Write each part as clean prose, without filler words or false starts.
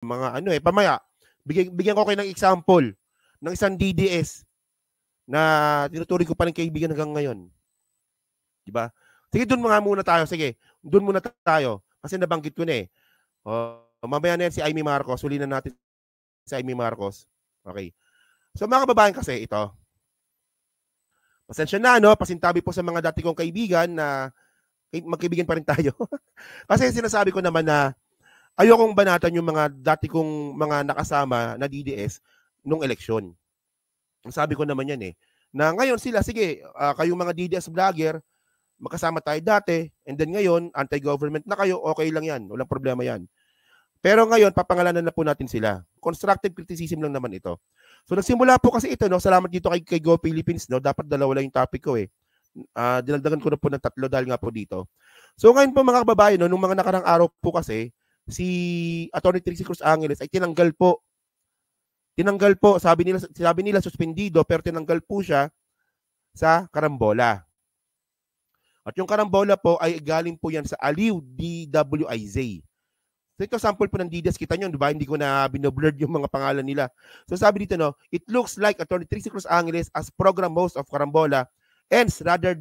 mga ano pamaya, bigyan ko kayo ng example ng isang DDS na tinuturing ko pa rin kaibigan hanggang ngayon. Diba? Sige, doon muna tayo. Sige, doon muna tayo. Kasi nabanggit ko na mamaya na yan si Amy Marcos. Huli na natin si Amy Marcos. Okay. So mga kababayan kasi ito. Pasensya na, no? Pasintabi po sa mga dati kong kaibigan na magkaibigan pa rin tayo. Kasi sinasabi ko naman na ayokong banatan yung mga dati kong mga nakasama na DDS nung eleksyon. Sabi ko naman yan na ngayon sila, sige, kayong mga DDS vlogger, magkasama tayo dati, and then ngayon, anti-government na kayo, okay lang yan, walang problema yan. Pero ngayon, papangalanan na po natin sila. Constructive criticism lang naman ito. So nagsimula po kasi ito, no? Salamat dito kay Go Philippines, no? Dapat dalawa lang yung topic ko dinagdagan ko na po ng 3 dahil nga po dito. So ngayon po mga kababayan, no, nung mga nakarang araw po kasi, si Atty. Trixie Cruz Angeles ay tinanggal po. Sabi nila suspendido, pero tinanggal po siya sa karambola. At yung karambola po ay galing po yan sa Aliw DWIZ. So ito sample po ng DDS, kita nyo, di ba? Hindi ko na binoblurred yung mga pangalan nila. So sabi dito, no, it looks like Atty. Trixie Cruz Angeles as program host of Karambola ends rather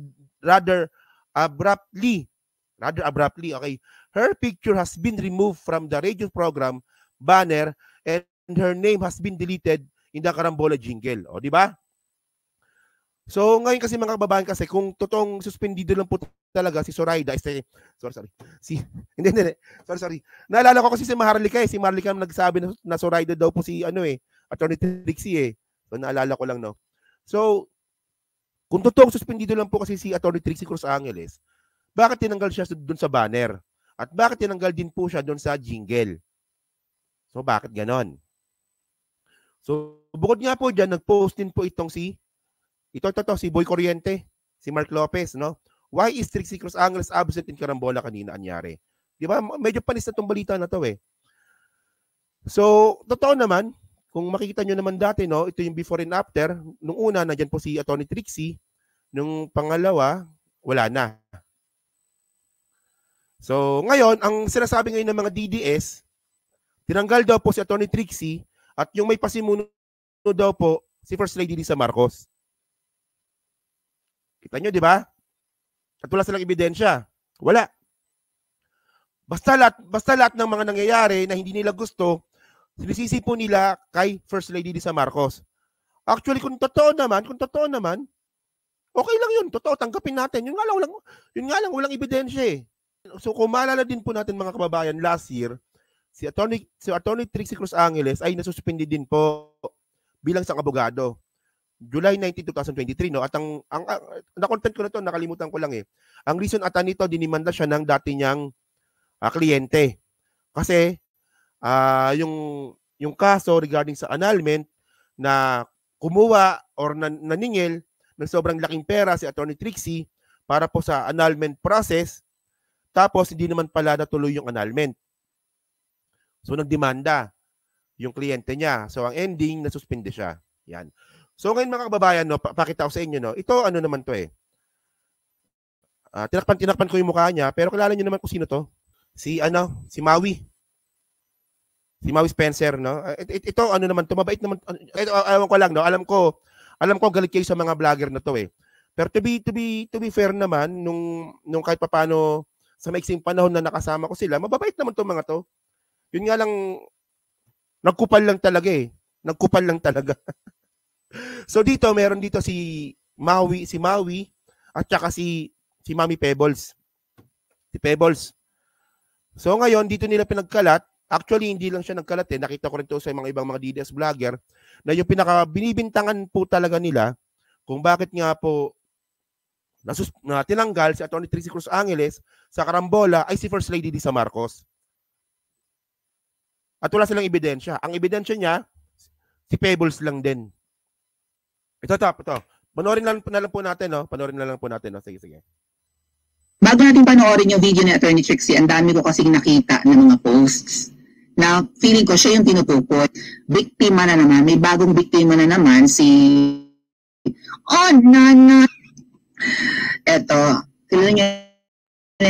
abruptly. Okay. Her picture has been removed from the radio program banner and her name has been deleted in the Karambola jingle. O, di ba? So, ngayon kasi mga kababayan kasi, kung totoong suspendido lang po talaga si Zoraida, sorry. Naalala ko kasi si Maharlika Si Maharlika nagsabi na Zoraida daw po si Atty. Trixie So, naalala ko lang, no? So, kung totoong suspendido lang po kasi si Atty. Trixie Cruz Angeles, bakit tinanggal siya doon sa banner? At bakit tinanggal din po siya doon sa jingle? So, bakit ganon? So, bukod nga po dyan, nag-post din po itong si Boy Corriente, si Mark Lopez, no? Why is Trixie Cruz Angeles absent in Karambola kanina, anyari? Di ba? Medyo panis na itong balita na to So, totoo naman, kung makikita nyo naman dati, no, ito yung before and after. Nung una, nandyan po si Atty. Trixie. Nung pangalawa, wala na. So, ngayon, ang sinasabi ngayon ng mga DDS, tinanggal daw po si Atty. Trixie at yung may pasimuno daw po, si First Lady Lisa Marcos. Kita nyo, di ba? At wala silang ebidensya. Wala. Basta lahat ng mga nangyayari na hindi nila gusto, sinisisi po nila kay First Lady Lisa Marcos. Actually, kung totoo naman, okay lang yun. Totoo, tanggapin natin. Yun nga lang, walang ebidensya So, kung maalala din po natin mga kababayan, last year, si Atty. Trixie Cruz Angeles ay nasuspindi din po bilang isang abogado. July 19, 2023, no? At ang na-content ko na to, nakalimutan ko lang Ang reason ata nito, dinimanda siya ng dati niyang kliyente. Kasi yung kaso regarding sa annulment na kumuha or naningil ng sobrang laking pera si Atty. Trixie para po sa annulment process, tapos hindi naman pala natuloy yung annulment. So nagdemanda yung kliyente niya. So ang ending, nasuspende siya. Yan. So ngayon mga kababayan, no, pakita ko sa inyo, no, ito ano naman to tinakpan ko yung mukha niya, pero kilala niyo naman kung sino to. Si Maui. Si Maui Spencer, no? Ito ano naman to, mabait naman. Ito, alam ko lang, no. Alam ko galit kayo sa mga vlogger na to Pero to be fair naman, nung kahit papaano sa maiksing panahon na nakasama ko sila, mababait naman to mga to. Yun nga lang, nagkupal lang talaga. So meron dito si Maui at saka si Mami Pebbles. Si Pebbles. So ngayon dito nila pinagkalat. Actually hindi lang siya nagkalat Nakita ko rin to sa mga ibang mga DDS vlogger na yung binibintangan po talaga nila kung bakit nga po na tinanggal si Atty. Trixie Cruz Angeles sa Karambola ay si First Lady Lisa Marcos. At wala silang ebidensya. Ang ebidensya niya, si Pebbles lang din. Ito. Panoorin na lang po natin, no? Sige. Bago natin panoorin yung video ni Atty. Trixie, ang dami ko kasing nakita ng mga posts na feeling ko siya yung tinutupot. Biktima na naman. May bagong biktima na naman si Nana. Eto, kilala niya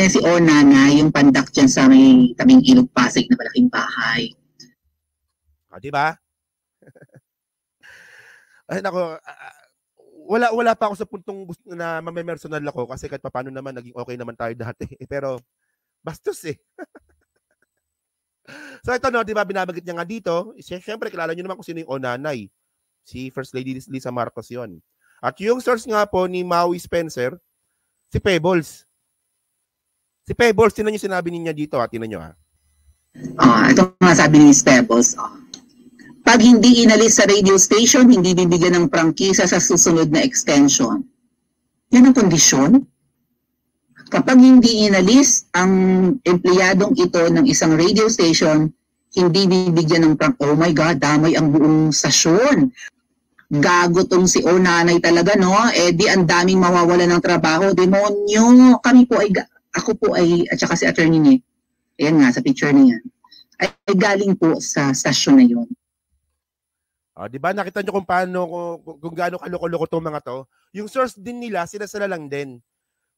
si Nana, yung pandak dyan sa may tabing ilog Pasig na malaking bahay. Di ba? Ay nako, wala pa ako sa puntong gusto na mamemersonal ako kasi kahit paano naman naging okay naman tayo dati. Pero bastos eh. So ito no, di ba binabanggit niya nga dito, siyempre kilala niyo naman kung sino yung Onanay. Si First Lady Lisa Marcos yon. At yung source nga po ni Maui Spencer, si Pebbles. Si Pebbles, tinan niyo sinabi niya dito, tinan niyo ha. Ito nga sabi ni Pebbles. Pag hindi inalis sa radio station, hindi bibigyan ng prangkisa sa susunod na extension. Yan ang kondisyon. Kapag hindi inalis ang empleyadong ito ng isang radio station, hindi bibigyan ng oh my God, damay ang buong stasyon. Gago tong si Onanay talaga, no? Eh di ang daming mawawala ng trabaho. Demonyo! Ako po ay, at saka si attorney niya, ayan nga, sa picture niya, ay galing po sa stasyon na yun. Di ba nakita nyo kung paano, kung gaano kaloko-loko itong mga to? Yung source din nila, sila lang din.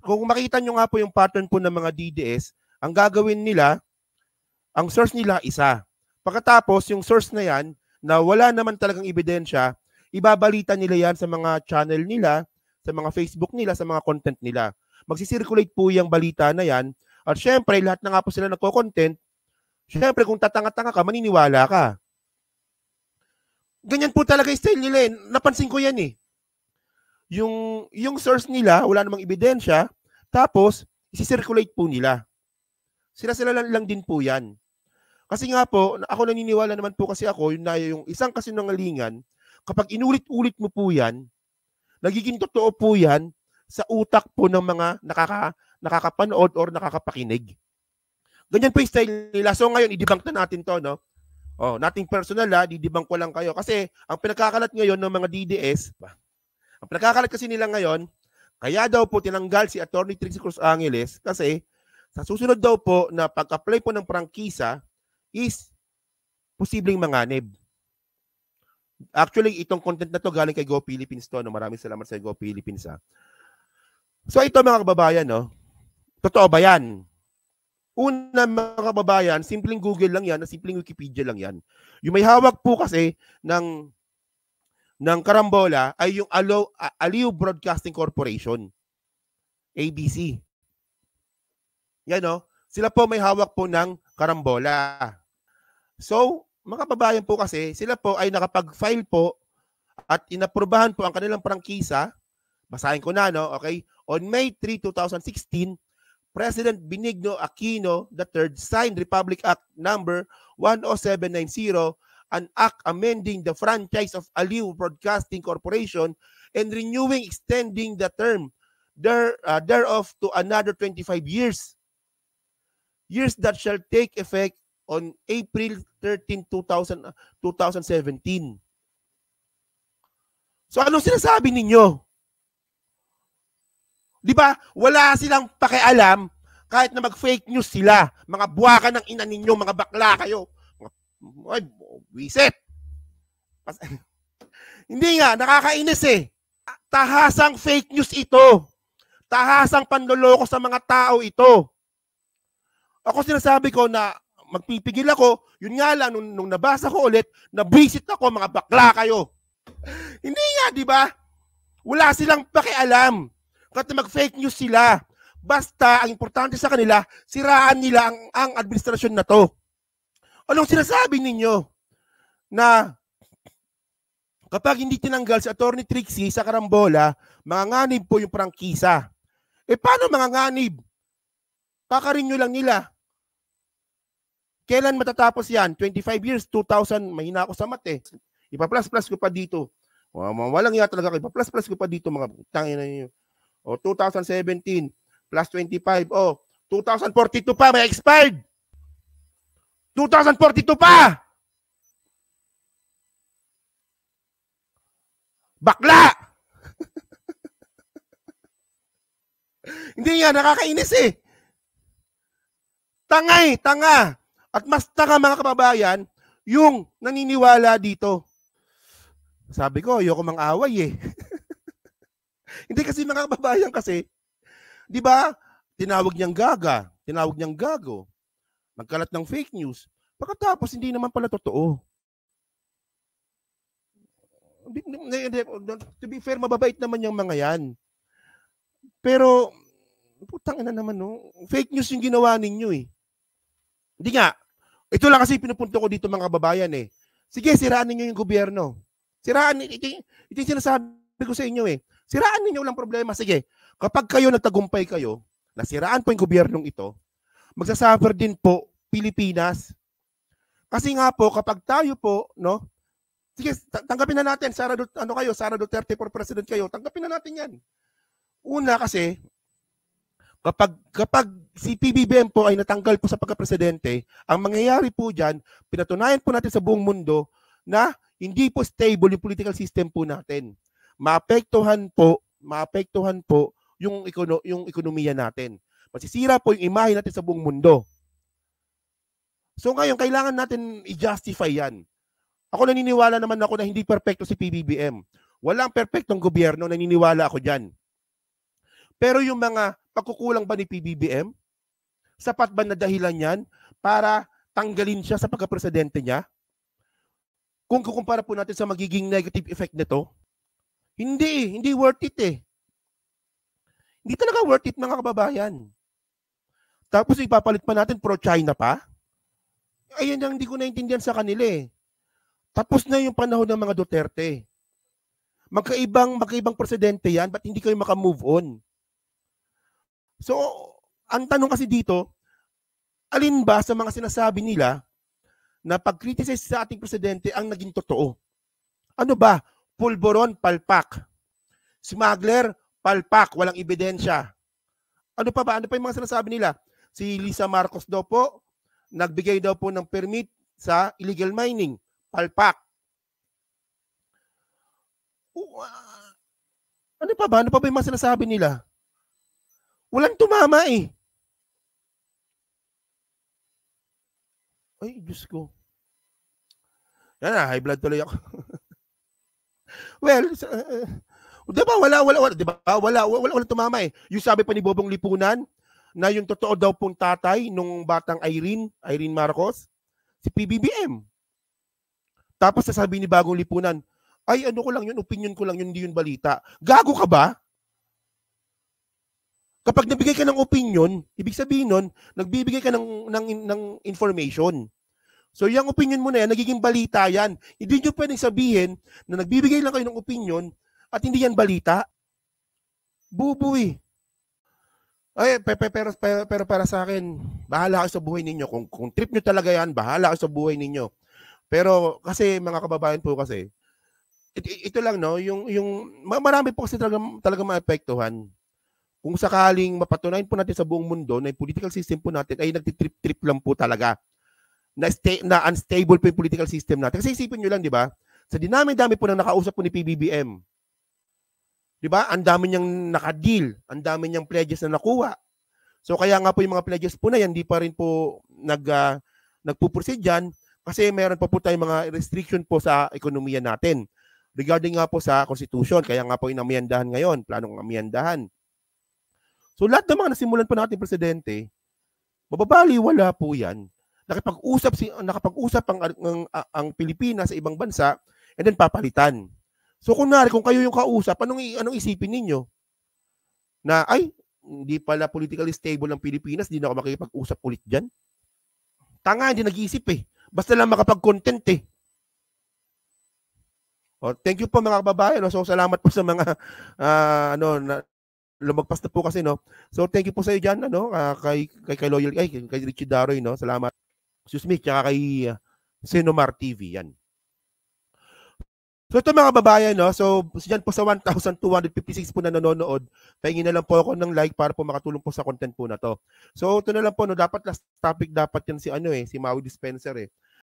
Kung makita nyo nga po yung pattern po ng mga DDS, ang gagawin nila, ang source nila isa. Pagkatapos, yung source na yan, na wala naman talagang ebidensya, ibabalita nila yan sa mga channel nila, sa mga Facebook nila, sa mga content nila. Magsisirculate po yung balita na yan. At syempre, lahat na nga po sila nagko-content, syempre kung tatanga-tanga ka, maniniwala ka. Ganyan po talaga yung style nila eh. Napansin ko yan eh. Yung source nila, wala namang ebidensya, tapos, isi-circulate po nila. Sila lang din po yan. Kasi nga po, ako naniniwala naman po kasi ako, yung isang kasinungalingan, kapag inulit-ulit mo po yan, nagiging totoo po yan sa utak po ng mga nakakapanood or nakakapakinig. Ganyan po yung style nila. So ngayon, i-debunk na natin to, no? Nating personal didibang ko lang kayo. Kasi ang pinagkakalat ngayon ng mga DDS, ang pinagkakalat kasi nila ngayon, kaya daw po tinanggal si Attorney Trixie Cruz Angeles kasi sa susunod daw po na pag-apply po ng prangkisa is posibleng manganib. Actually, itong content na to galing kay Go Philippines to. No? Maraming salamat sa Go Philippines. So ito mga kababayan, no? Totoo ba yan? Una mga kababayan, simpleng Google lang yan, simpleng Wikipedia lang yan. Yung may hawak po kasi ng karambola ay yung Aliw Broadcasting Corporation. ABC. Yan no? Sila po may hawak po ng karambola. So, mga kababayan po kasi, sila po ay nakapag-file po at inaprubahan po ang kanilang prangkisa. Basahin ko na, no? Okay? On May 3, 2016, President Benigno Aquino III signed Republic Act number 10790, an act amending the franchise of Aliw Broadcasting Corporation and renewing, extending the term thereof to another 25 years. Years that shall take effect on April 13, 2017. So anong sinasabi ninyo? Di ba? Wala silang pakialam kahit na mag-fake news sila. Mga buwaka ng ina ninyo, mga bakla kayo. Ay, wiset. Hindi nga, nakakainis eh. Tahasang fake news ito. Tahasang panloloko sa mga tao ito. Ako sinasabi ko na magpipigil ako, yun nga lang, nung nabasa ko ulit, nabisit ako, mga bakla kayo. Hindi nga, di ba? Wala silang pakialam. Kahit mag-fake news sila. Basta, ang importante sa kanila, siraan nila ang administrasyon na to. Anong sinasabi ninyo? Na kapag hindi tinanggal si Attorney Trixie sa karambola, manganganib po yung prangkisa. Paano manganganib? Kakarinyo lang nila. Kailan matatapos yan? 25 years, 2,000, mahina ako sa mate. Ipa-plus-plus ko pa dito. Walang iya talaga. Ipa-plus-plus ko pa dito mga tangin na nyo. 2017 plus 25. 2042 pa, may expired. 2042 pa! Bakla! Hindi nga, nakakainis eh. Tanga. At mas tanga mga kababayan, yung naniniwala dito. Sabi ko, ayoko mang away eh. Hindi kasi mga kababayan kasi, di ba, tinawag niyang gaga, tinawag niyang gago, nagkalat ng fake news, pagkatapos hindi naman pala totoo. To be fair, mababait naman yung mga yan. Pero, putang ina naman, no? Fake news yung ginawa ninyo eh. Hindi nga. Ito lang kasi pinupunto ko dito mga kababayan eh. Sige, siraan ninyo yung gobyerno. Siraan, ito yung sinasabi ko sa inyo eh. Siraan ninyo lang problema. Sige, kapag kayo nagtagumpay kayo, nasiraan po yung gobyernong ito, magsasuffer din po Pilipinas. Kasi nga po, kapag tayo po, no, sige, tanggapin na natin, Sara Duterte for President kayo, tanggapin na natin yan. Una kasi, kapag si PBBM po ay natanggal po sa pagka-presidente, ang mangyayari po dyan, pinatunayan po natin sa buong mundo na hindi po stable yung political system po natin. Maapektuhan po yung ekonomiya natin. Masisira po yung imahe natin sa buong mundo. So ngayon, kailangan natin i-justify yan. Ako naniniwala naman ako na hindi perfecto si PBBM. Walang perfectong gobyerno, naniniwala ako dyan. Pero yung mga pagkukulang ba ni PBBM, sapat ba na dahilan yan para tanggalin siya sa pagka-presidente niya? Kung kukumpara po natin sa magiging negative effect nito, hindi worth it eh. Hindi talaga worth it mga kababayan. Tapos ipapalit pa natin pro-China pa? Ayan ang hindi ko naintindihan sa kanila eh. Tapos na yung panahon ng mga Duterte. Magkaibang presidente yan, ba't hindi kayo makamove on? So, ang tanong kasi dito, alin ba sa mga sinasabi nila na pag-criticize sa ating presidente ang naging totoo? Ano ba? Pulboron, palpak. Smuggler, palpak, walang ebidensya. Ano pa ba? Ano pa yung mga sinasabi nila? Si Lisa Marcos daw po, nagbigay daw po ng permit sa illegal mining. Palpak. Ano pa ba? Ano pa ba yung mga sinasabi nila? Walang tumama eh. Ay, Diyos ko. Yan na, high blood tuloy ako. Well, diba wala tumama eh. Yung sabi pa ni Bobong Lipunan na yung totoo daw pong tatay nung batang Irene Marcos, si PBBM. Tapos sasabi ni Bagong Lipunan, ay ano ko lang yun, opinion ko lang yun, hindi yun balita. Gago ka ba? Kapag nabigay ka ng opinion, ibig sabihin nun, nagbibigay ka ng information. So yung opinion mo na yan, nagiging balita yan. Hindi nyo pwedeng sabihin na nagbibigay lang kayo ng opinion at hindi yan balita. Bubuy. Ay, pero para sa akin, bahala kayo sa buhay ninyo. Kung trip nyo talaga yan, bahala kayo sa buhay ninyo. Pero kasi mga kababayan po kasi, ito lang no, yung marami po kasi talaga maapektuhan. Kung sakaling mapatunayan po natin sa buong mundo na yung political system po natin ay nagtitrip-trip lang po talaga. Na unstable po yung political system natin. Kasi isipin nyo lang, di ba? Sa dinami-dami po nang nakausap po ni PBBM. Di ba? Ang dami niyang nakadeal. Ang dami niyang pledges na nakuha. So kaya nga po yung mga pledges po na yan, di pa rin po nagpuproceed dyan kasi meron pa po tayong mga restriction po sa ekonomiya natin. Regarding nga po sa Constitution, kaya nga po inamiyandahan ngayon, planong amiyandahan. So lahat ng mga nasimulan po natin presidente, mababaliwala po yan. Nakapag-usap ang Pilipinas sa ibang bansa and then papalitan. So kung kayo yung kausap, anong isipin ninyo? Na ay, hindi pala politically stable ang Pilipinas, hindi na ako makikipag-usap ulit dyan. Tanga, hindi nag-iisip eh. Basta lang makapag-content eh. Thank you po mga kababayan. So salamat po sa mga lumagpas na po kasi no. So thank you po sa iyo diyan kay Loyal kay Richie Daroy no. Salamat. Excuse me, tsaka kay Senomar TV yan. So ito mga kababayan no. So diyan po sa 1,256 po na nanonood, pahingin na lang po ako ng like para po makatulong po sa content po na to. So ito na lang po no, dapat last topic dapat yan si si Maui Dispenser eh.